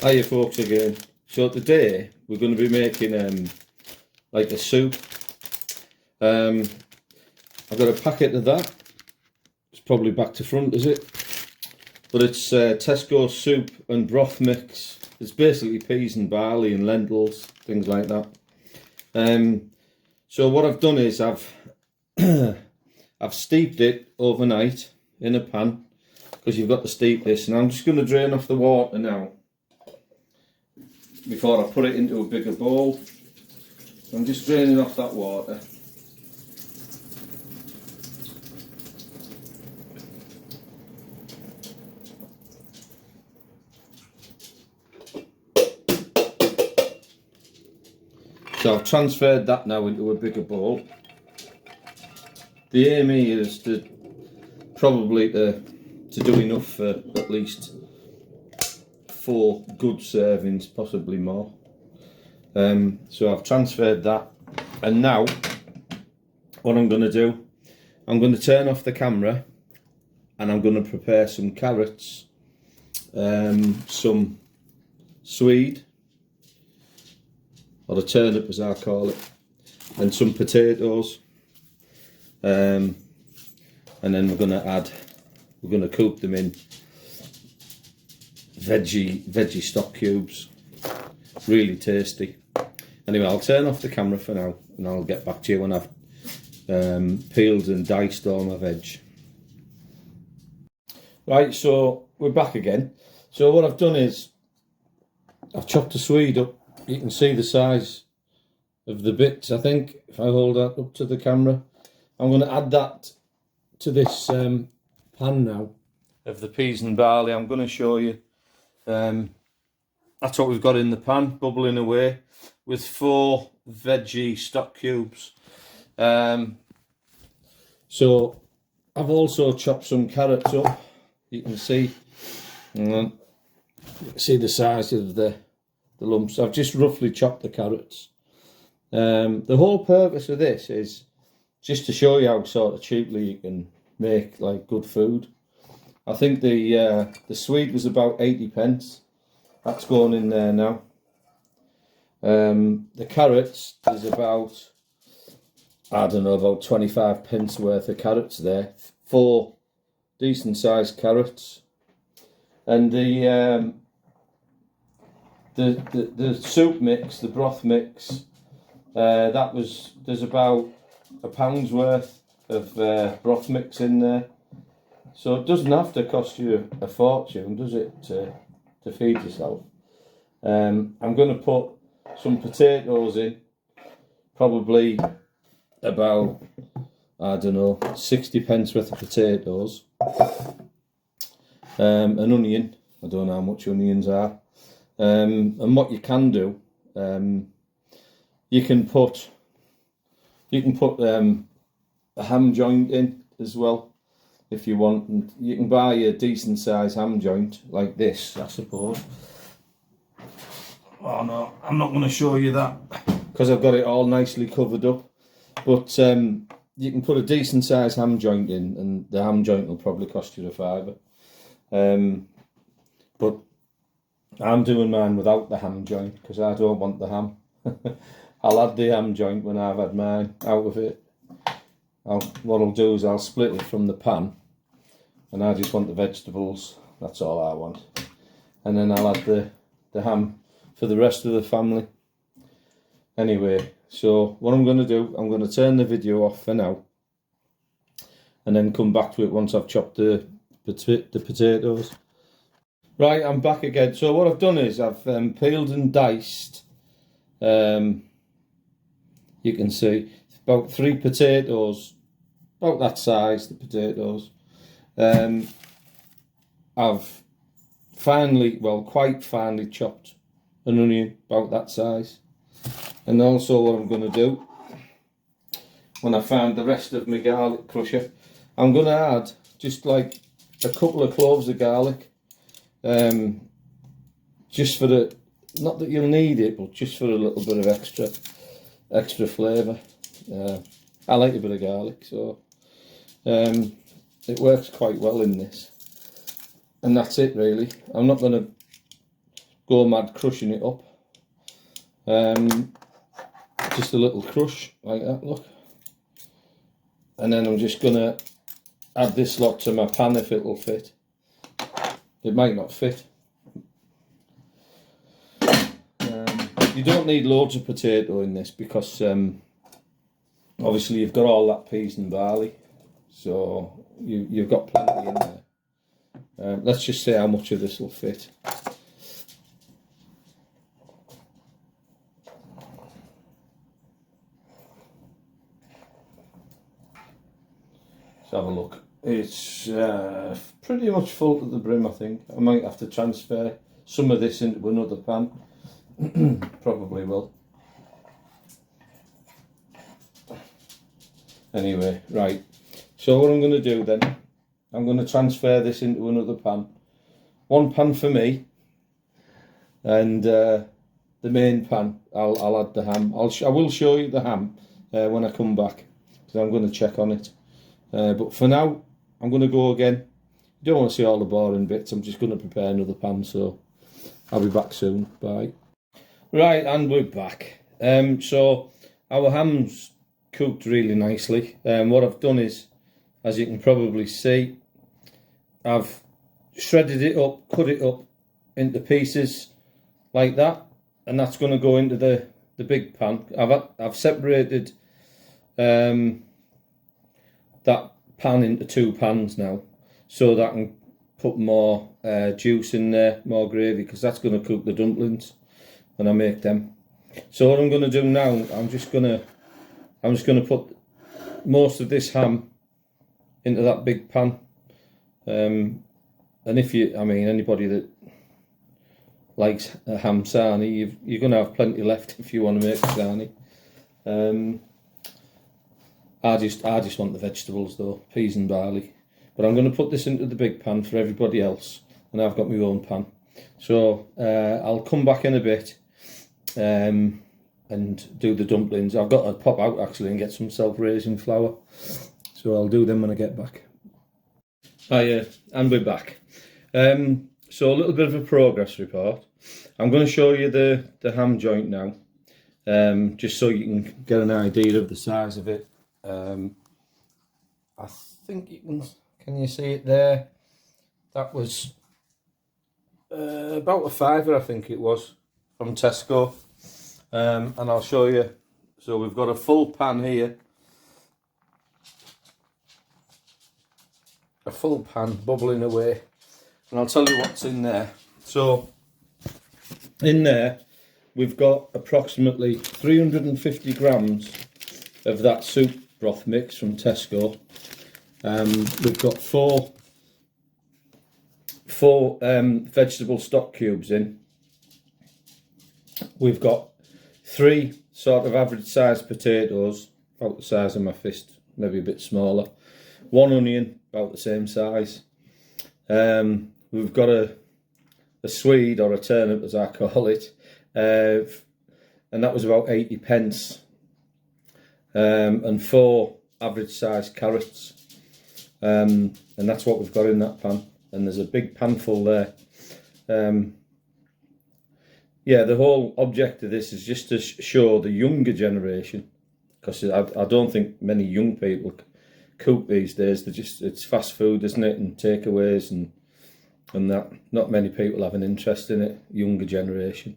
Hiya folks again. So today we're going to be making like a soup. I've got a packet of that. It's probably back to front, is it? But it's Tesco soup and broth mix. It's basically peas and barley and lentils, things like that. So what I've done is I've steeped it overnight in a pan, because you've got to steep this, and I'm just going to drain off the water now before I put it into a bigger bowl. I'm just draining off that water. So I've transferred that now into a bigger bowl. The aim here is to do enough for at least 4 good servings, possibly more. So I've transferred that, and now what I'm going to do, I'm going to turn off the camera and I'm going to prepare some carrots, some swede, or the turnip as I call it, and some potatoes, and then we're going to cook them in veggie stock cubes. Really tasty. Anyway, I'll turn off the camera for now, and I'll get back to you when I've peeled and diced all my veg. Right, so we're back again. So what I've done is I've chopped the swede up. You can see the size of the bits, I think, if I hold that up to the camera. I'm going to add that to this pan now of the peas and barley. I'm going to show you. That's what we've got in the pan, bubbling away, with 4 veggie stock cubes. So I've also chopped some carrots up. You can see, the size of the lumps. I've just roughly chopped the carrots. The whole purpose of this is just to show you how sort of cheaply you can make like good food. I think the swede was about 80p. That's going in there now. The carrots, there's about, I don't know, about 25p worth of carrots there. 4 decent sized carrots. And the soup mix, the broth mix, there's about £1 worth of broth mix in there. So it doesn't have to cost you a fortune, does it, to feed yourself? I'm going to put some potatoes in, probably about, I don't know, 60p worth of potatoes. An onion, I don't know how much onions are. And what you can do, you can put a ham joint in as well, if you want. And you can buy a decent sized ham joint like this, I suppose. Oh no, I'm not going to show you that because I've got it all nicely covered up. But you can put a decent sized ham joint in, and the ham joint will probably cost you a £5. But I'm doing mine without the ham joint because I don't want the ham. I'll add the ham joint when I've had mine out of it. What I'll do is I'll split it from the pan, and I just want the vegetables. That's all I want. And then I'll add the ham for the rest of the family. Anyway, so what I'm going to do, I'm going to turn the video off for now, and then come back to it once I've chopped the potatoes. Right, I'm back again. So what I've done is I've peeled and diced. You can see about 3 potatoes, about that size, the potatoes. I've quite finely chopped an onion, about that size. And also what I'm going to do, when I found the rest of my garlic crusher, I'm going to add just like a couple of cloves of garlic. Just for the, not that you'll need it, but just for a little bit of extra flavour. I like a bit of garlic, so it works quite well in this. And that's it really. I'm not going to go mad crushing it up. Just a little crush like that, look. And then I'm just going to add this lot to my pan if it'll fit. It might not fit. You don't need loads of potato in this because obviously you've got all that peas and barley, so you've got plenty in there. Let's just see how much of this will fit. Let's have a look. It's pretty much full to the brim, I think. I might have to transfer some of this into another pan. Probably will. Anyway, right. So what I'm going to do then, I'm going to transfer this into another pan. One pan for me, and the main pan, I'll add the ham. I will show you the ham when I come back, because I'm going to check on it. But for now, I'm going to go again. You don't want to see all the boring bits. I'm just going to prepare another pan, so I'll be back soon. Bye. Right, and we're back. So our ham's cooked really nicely. What I've done is, as you can probably see, I've shredded it up, cut it up into pieces like that, and that's going to go into the big pan. I've separated that pan into two pans now, so that I can put more juice in there, more gravy, because that's going to cook the dumplings when I make them. So what I'm going to do now, I'm just going to put most of this ham into that big pan. And if anybody that likes a ham sarnie, you're going to have plenty left if you want to make a sarnie. I just want the vegetables though, peas and barley. But I'm going to put this into the big pan for everybody else, and I've got my own pan. So I'll come back in a bit and do the dumplings. I've got to pop out actually and get some self-raising flour, so I'll do them when I get back. And we're back. So a little bit of a progress report. I'm going to show you the ham joint now, just so you can get an idea of the size of it. I think you can you see it there? That was about a £5, I think it was, from Tesco. And I'll show you. So we've got a full pan here, a full pan bubbling away, and I'll tell you what's in there. So in there we've got approximately 350 grams of that soup broth mix from Tesco. We've got four vegetable stock cubes in. We've got 3 sort of average sized potatoes, about the size of my fist, maybe a bit smaller. 1 onion, about the same size. We've got a swede, or a turnip as I call it, and that was about 80 pence. And 4 average sized carrots. And that's what we've got in that pan. And there's a big pan full there. Yeah, the whole object of this is just to show the younger generation, because I don't think many young people cook these days. It's fast food, isn't it, and takeaways and that. Not many people have an interest in it, younger generation.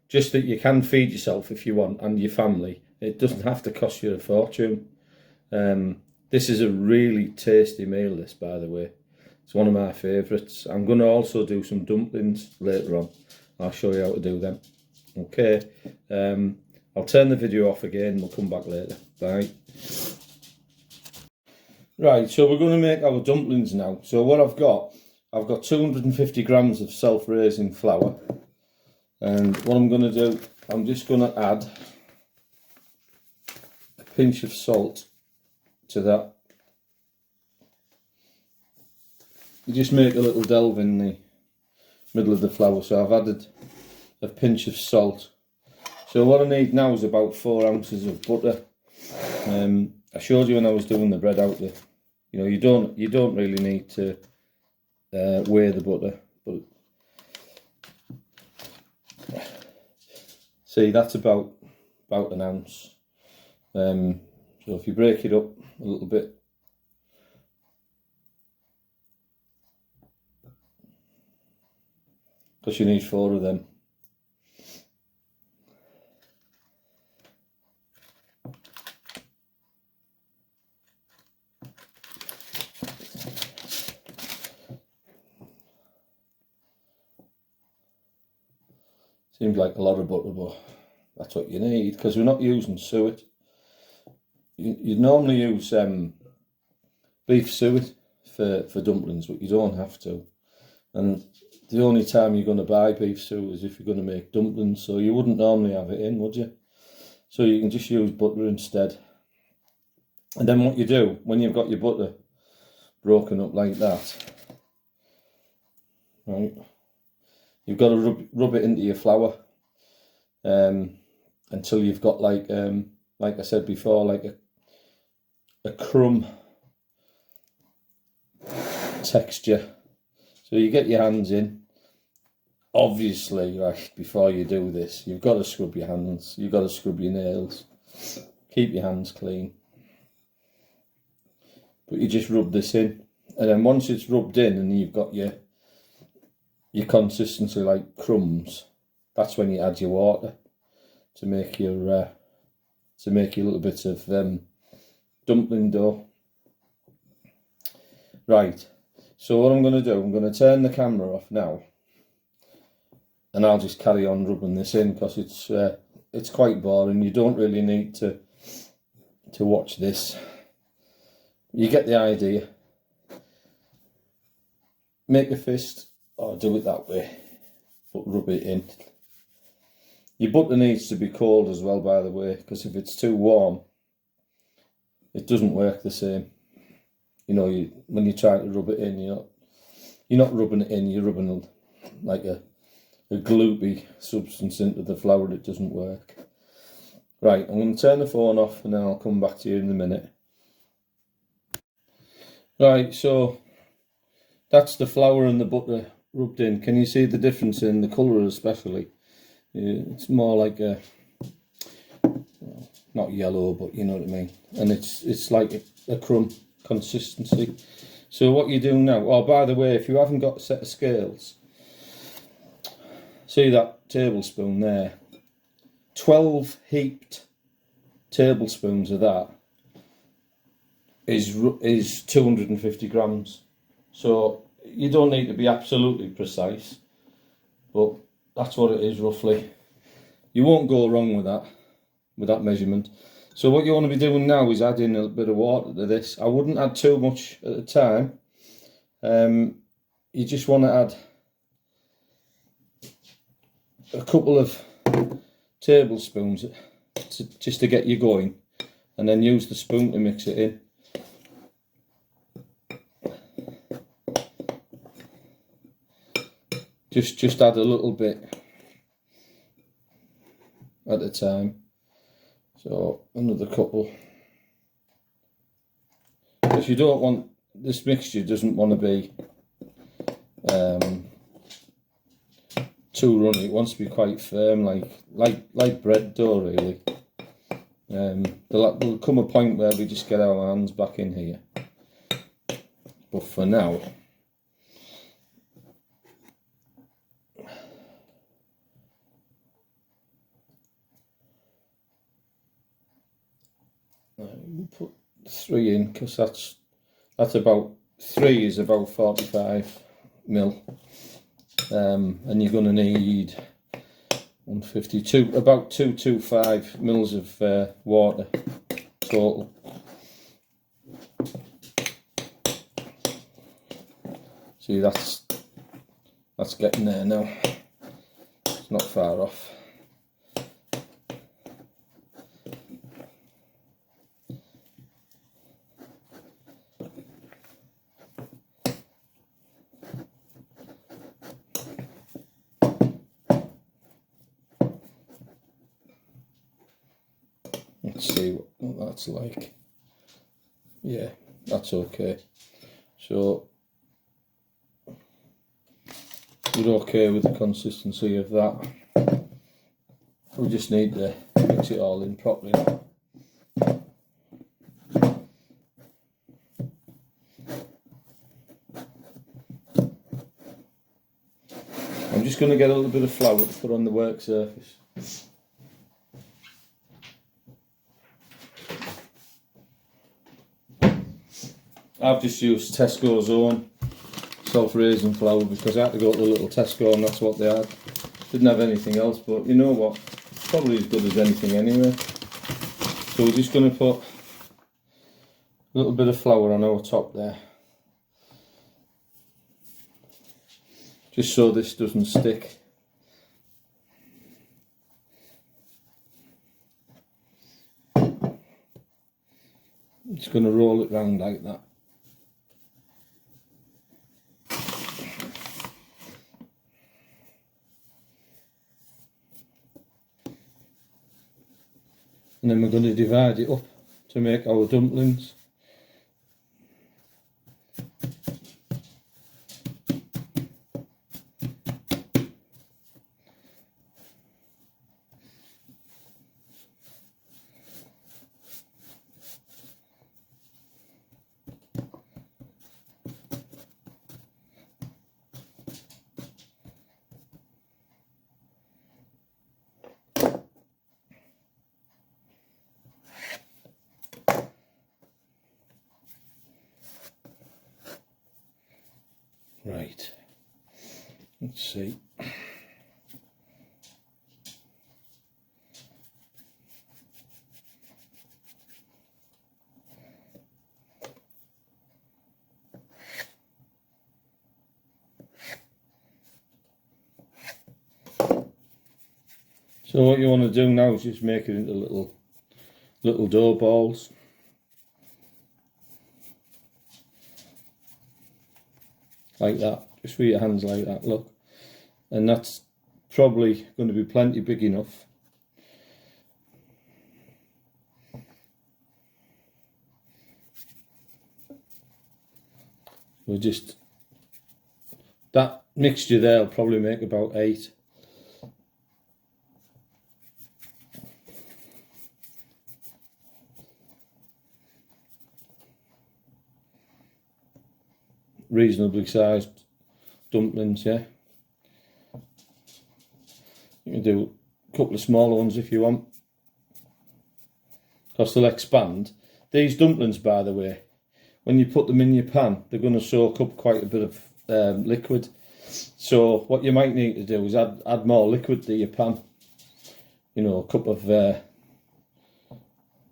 Just that you can feed yourself if you want, and your family. It doesn't have to cost you a fortune. This is a really tasty meal, this, by the way. It's one of my favourites. I'm going to also do some dumplings later on. I'll show you how to do them. Okay. I'll turn the video off again. We'll come back later. Bye. Right, so we're going to make our dumplings now. So what I've got 250 grams of self-raising flour. And what I'm going to do, I'm just going to add a pinch of salt to that. You just make a little delve in the middle of the flour, so I've added a pinch of salt. So what I need now is about 4 ounces of butter. I showed you when I was doing the bread out there. You don't really need to weigh the butter, but See, that's about an ounce. So if you break it up a little bit, because you need 4 of them. Seems like a lot of butter, but that's what you need, because we're not using suet. You'd normally use beef suet for dumplings, but you don't have to. And the only time you're going to buy beef suet is if you're going to make dumplings, so you wouldn't normally have it in, would you? So you can just use butter instead. And then what you do, when you've got your butter broken up like that, right, you've got to rub it into your flour until you've got like I said before, like a crumb texture. So you get your hands in. Obviously, right, before you do this, you've got to scrub your hands, you've got to scrub your nails, keep your hands clean. But you just rub this in, and then once it's rubbed in and you've got your consistency like crumbs, that's when you add your water to make your little bit of dumpling dough. Right, so what I'm going to do, I'm going to turn the camera off now, and I'll just carry on rubbing this in, because it's quite boring. You don't really need to watch this. You get the idea. Make a fist, or do it that way, but rub it in. Your butter needs to be cold as well, by the way, because if it's too warm, it doesn't work the same. You know, when you try to rub it in, you're not rubbing it in, you're rubbing like a gloopy substance into the flour. It doesn't work. Right, I'm going to turn the phone off, and then I'll come back to you in a minute. Right, so that's the flour and the butter rubbed in. Can you see the difference in the colour especially? It's more like a, well, not yellow, but you know what I mean. And it's like a crumb consistency. So what you do now, oh, by the way, if you haven't got a set of scales, see that tablespoon there? 12 heaped tablespoons of that is 250 grams. So you don't need to be absolutely precise, but that's what it is roughly. You won't go wrong with that measurement. So what you want to be doing now is adding a bit of water to this. I wouldn't add too much at a time. You just want to add a couple of tablespoons just to get you going, and then use the spoon to mix it in. Just add a little bit at a time. So another couple, because you don't want, this mixture doesn't want to be too runny. It wants to be quite firm, like bread dough really. There'll come a point where we just get our hands back in here, but for now, we'll put 3 in, because that's about 3 is about 45 mil, and you're going to need 152, about 225 mils of water total. See, that's getting there now. It's not far off. Let's see what that's like. Yeah, that's okay. So you're okay with the consistency of that. We just need to mix it all in properly now. I'm just going to get a little bit of flour to put on the work surface. I've just used Tesco's own self-raising flour because I had to go to the little Tesco and that's what they had. Didn't have anything else, but you know what? It's probably as good as anything anyway. So we're just going to put a little bit of flour on our top there. Just so this doesn't stick. I'm just going to roll it round like that. And then we're going to divide it up to make our dumplings. Right, let's see. So what you want to do now is just make it into little dough balls. Like that, just with your hands like that, look. And that's probably going to be plenty big enough. We'll just, that mixture there will probably make about 8. Reasonably sized dumplings, yeah. You can do a couple of smaller ones if you want, because they'll expand. These dumplings, by the way, when you put them in your pan, they're going to soak up quite a bit of liquid. So what you might need to do is add more liquid to your pan. You know, a cup of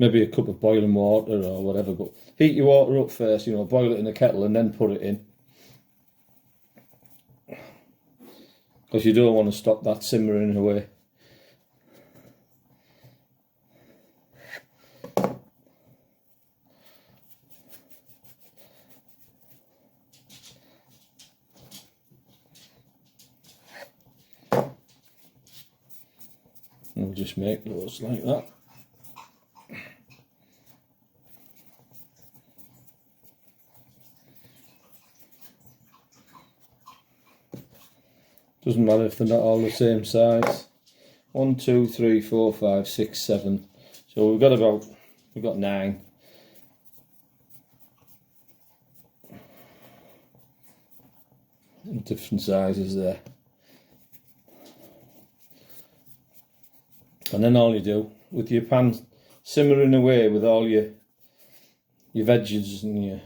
maybe a cup of boiling water or whatever, but heat your water up first, you know, boil it in a kettle and then put it in. Because you don't want to stop that simmering away. We'll just make those like that. Doesn't matter if they're not all the same size. 1, 2, 3, 4, 5, 6, 7. So we've got 9. Different sizes there. And then all you do, with your pan simmering away with all your veggies and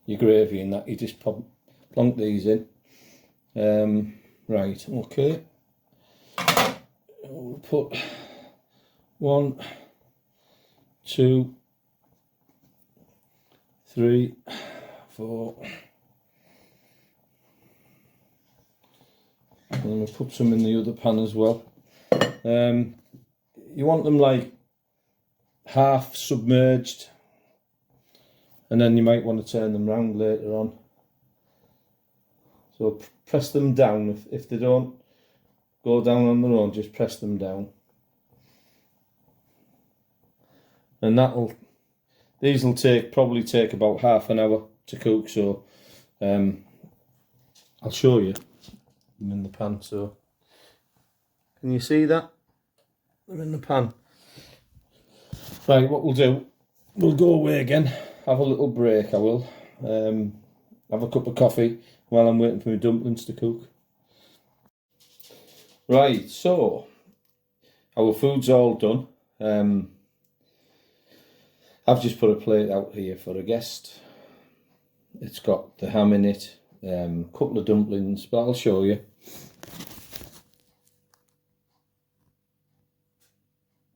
your gravy and that, you just plonk these in. Right, okay. We'll put 1, 2, 3, 4. And then we'll put some in the other pan as well. You want them like half submerged, and then you might want to turn them round later on. So press them down. If they don't go down on their own, just press them down. And these will probably take about half an hour to cook, so I'll show you them in the pan. So can you see that? they're in the pan. Right, what we'll do, we'll go away again, have a little break, I will. Have a cup of coffee while I'm waiting for my dumplings to cook. Right, so our food's all done. I've just put a plate out here for a guest. It's got the ham in it, a couple of dumplings, but I'll show you.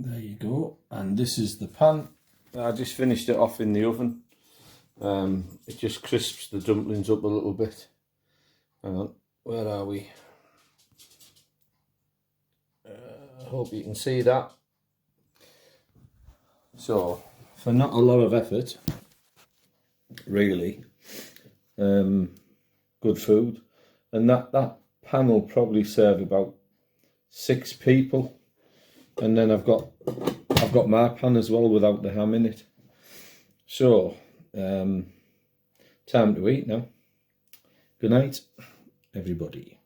There you go, and this is the pan. I just finished it off in the oven. It just crisps the dumplings up a little bit. Hang on, where are we? I hope you can see that. So, for not a lot of effort, really, good food. And that pan will probably serve about 6 people. And then I've got my pan as well without the ham in it. So, time to eat now. Good night, everybody.